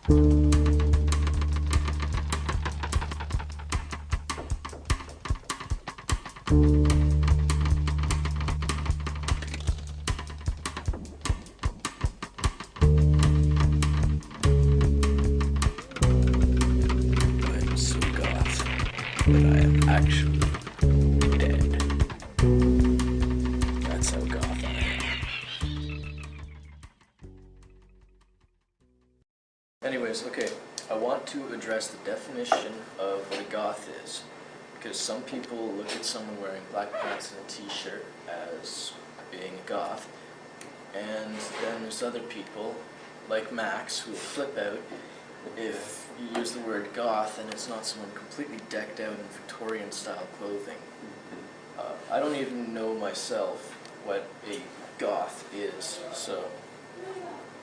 I'm so goth, but I am actually dead. That's how goth I am. Anyways, okay, I want to address the definition of what a goth is. Because some people look at someone wearing black pants and a t-shirt as being a goth, and then there's other people, like Max, who will flip out if you use the word goth and it's not someone completely decked out in Victorian-style clothing. I don't even know myself what a goth is, so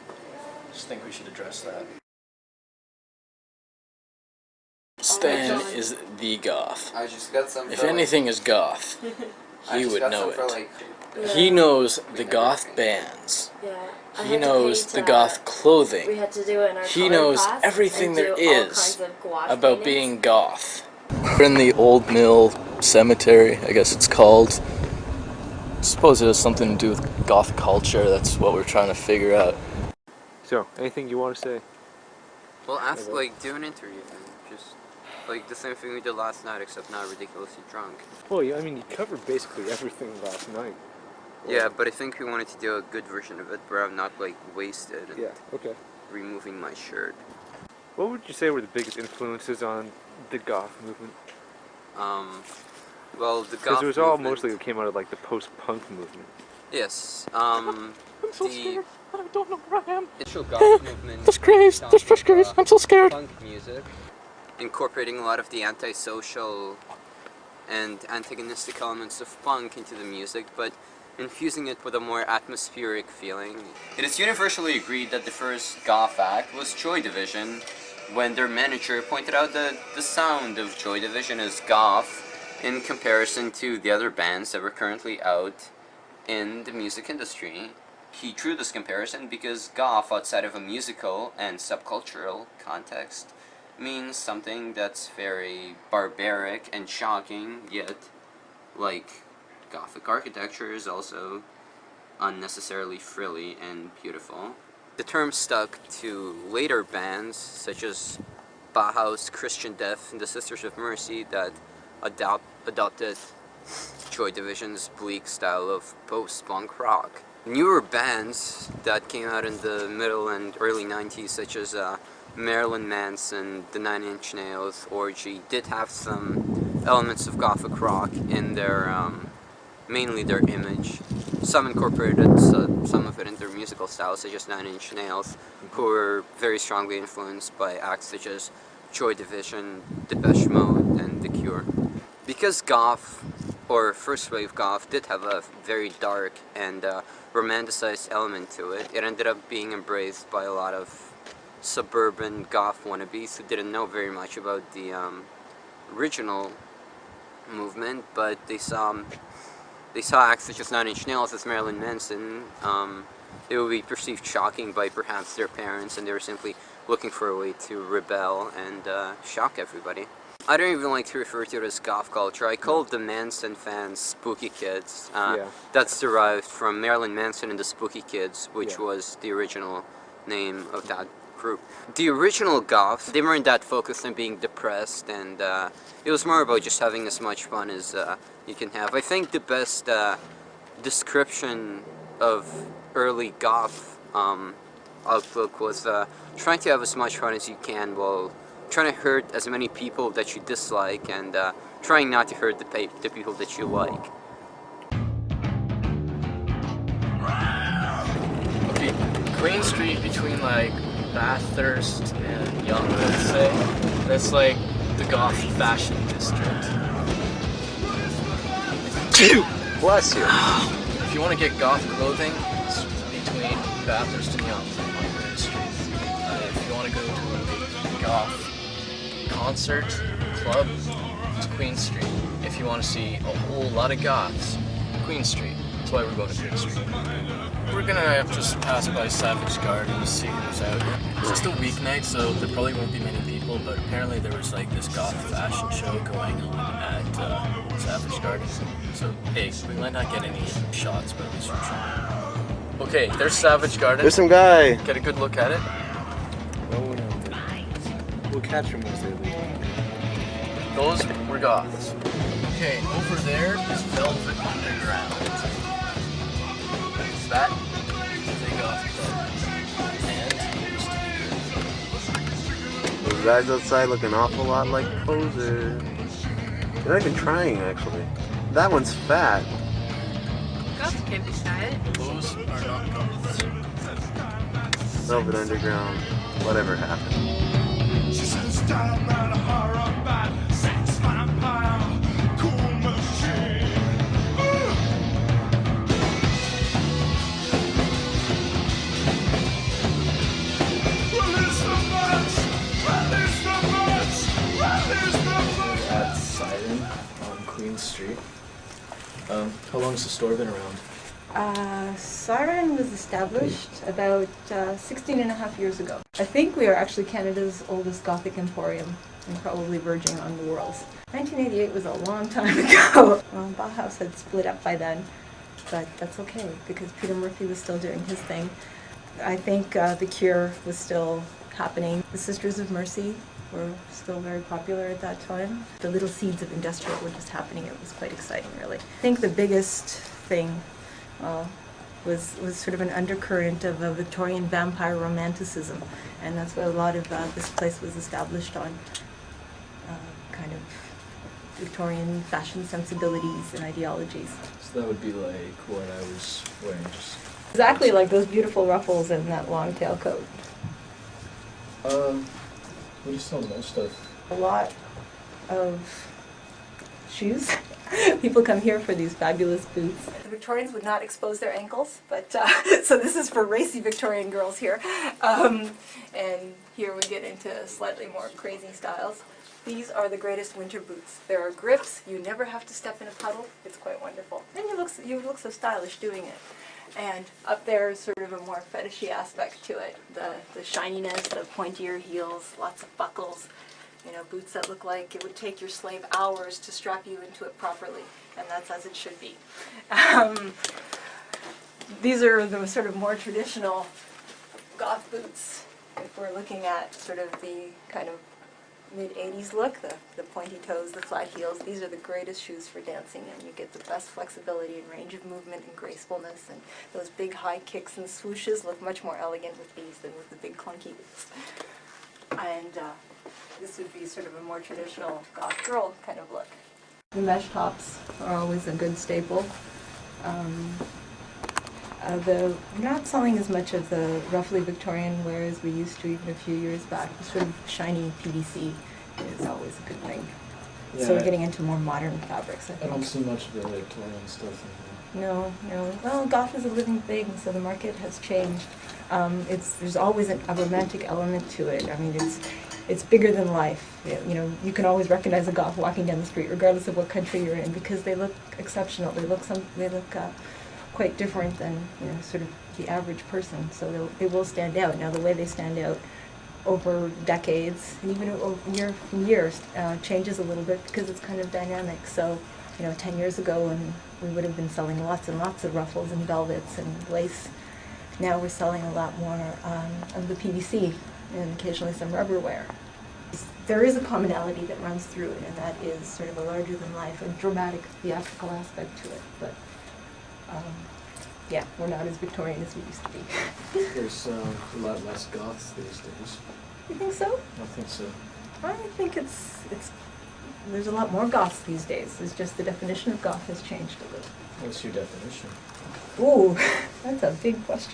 I just think we should address that. Stan is the goth. I just got some. If anything is goth, he would know it. Yeah. He knows the goth bands. Yeah. He knows the goth clothing. We had to do it in our He knows class everything there is paintings. about being goth. We're in the Old Mill Cemetery, I guess it's called. I suppose it has something to do with goth culture. That's what we're trying to figure out. So, anything you want to say? Well, ask, like, do an interview then. Just, like, the same thing we did last night, except not ridiculously drunk. Well, yeah, I mean, you covered basically everything last night. Yeah, but I think we wanted to do a good version of it where I'm not, like, wasted and Yeah, okay. removing my shirt. What would you say were the biggest influences on the goth movement? Well, the goth Because it was all movement- mostly came out of, like, the post-punk movement. Yes, I'm so scared. I don't know where I am. initial goth movement. This craze. I'm so scared. Punk music, incorporating a lot of the antisocial and antagonistic elements of punk into the music, but infusing it with a more atmospheric feeling. It is universally agreed that the first goth act was Joy Division, when their manager pointed out that the sound of Joy Division is goth in comparison to the other bands that were currently out in the music industry. He drew this comparison because goth, outside of a musical and subcultural context, means something that's very barbaric and shocking, yet, like, Gothic architecture is also unnecessarily frilly and beautiful. The term stuck to later bands, such as Bauhaus, Christian Death, and the Sisters of Mercy, that adopted Joy Division's bleak style of post-punk rock. Newer bands that came out in the middle and early 90s, such as Marilyn Manson, the 9 Inch Nails, Orgy, did have some elements of Gothic rock in their, mainly their image. Some incorporated some of it in their musical style, such as 9 Inch Nails, who were very strongly influenced by acts such as Joy Division, Depeche Mode, and The Cure. Because goth, or first wave goth, did have a very dark and romanticized element to it, it ended up being embraced by a lot of suburban goth wannabes who didn't know very much about the original movement, but they saw acts such as 9 Inch Nails as Marilyn Manson. It would be perceived shocking by perhaps their parents, and they were simply looking for a way to rebel and shock everybody. I don't even like to refer to it as goth culture. I call the Manson fans spooky kids. That's derived from Marilyn Manson and the Spooky Kids, which was the original name of that group. The original goths, they weren't that focused on being depressed, and it was more about just having as much fun as you can have. I think the best description of early goth outlook was trying to have as much fun as you can while trying to hurt as many people that you dislike, and trying not to hurt the people that you like. Okay, Queen Street between like Bathurst and Yonge, let's say, that's like the goth fashion district. Bless you. If you want to get goth clothing, it's between Bathurst and Yonge on Queen Street. If you want to go to a goth concert, club, it's Queen Street. If you want to see a whole lot of goths, Queen Street. That's why we're going to Green Street. We're gonna just pass by Savage Garden to see who's out here. It's just a weeknight, so there probably won't be many people, but apparently there was like this goth fashion show going on at Savage Garden. So, hey, we might not get any shots, but at least we're trying. Okay, there's Savage Garden. There's some guy. Get a good look at it. No. We'll catch him once they leave. Those were goths. Okay, over there is Velvet Underground. That is a goth club. And Those guys outside look an awful lot like posers. They're not even trying, actually. That one's fat. Goths can't be fat. those are not goths. Velvet Underground. Whatever happened. At Siren on Queen Street. How long has the store been around? Siren was established about 16 and a half years ago. I think we are actually Canada's oldest Gothic emporium and probably verging on the world's. 1988 was a long time ago. Bauhaus had split up by then, but that's okay because Peter Murphy was still doing his thing. I think The Cure was still happening. The Sisters of Mercy were still very popular at that time. The little seeds of industrial were just happening. It was quite exciting, really. I think the biggest thing was sort of an undercurrent of a Victorian vampire romanticism, and that's what a lot of this place was established on, kind of Victorian fashion sensibilities and ideologies. So that would be like what I was wearing just... Exactly like those beautiful ruffles and that long tail coat. What do you sell most of? A lot of shoes. People come here for these fabulous boots. The Victorians would not expose their ankles, but so this is for racy Victorian girls here. And here we get into slightly more crazy styles. These are the greatest winter boots. There are grips. You never have to step in a puddle. It's quite wonderful. And you look so stylish doing it. And up there is sort of a more fetishy aspect to it. The shininess, the pointier heels, lots of buckles. You know, boots that look like it would take your slave hours to strap you into it properly. And that's as it should be. These are the sort of more traditional goth boots. If we're looking at sort of the kind of mid-80s look, the pointy toes, the flat heels, these are the greatest shoes for dancing in. You get the best flexibility and range of movement and gracefulness, and those big high kicks and swooshes look much more elegant with these than with the big clunky boots. And this would be sort of a more traditional goth girl kind of look. The mesh tops are always a good staple. We're not selling as much of the roughly Victorian wear as we used to even a few years back. The sort of shiny PVC is always a good thing. Yeah, So we're getting into more modern fabrics, I I think. don't see much of the Victorian stuff in No. Well, goth is a living thing, so the market has changed. There's always a romantic element to it. I mean, it's bigger than life. You know, you can always recognize a goth walking down the street, regardless of what country you're in, because they look exceptional. They look quite different than, you know, sort of the average person. So they will stand out. Now, the way they stand out over decades and even over year from year changes a little bit because it's kind of dynamic. So, you know, 10 years ago when we would have been selling lots and lots of ruffles and velvets and lace, now we're selling a lot more of the PVC and occasionally some rubber wear. There is a commonality that runs through it, and that is sort of a larger-than-life and dramatic theatrical aspect to it. But yeah, we're not as Victorian as we used to be. There's a lot less goths these days. You think so? I think so. I think there's a lot more goths these days. It's just the definition of goth has changed a little. What's your definition? Ooh, that's a big question.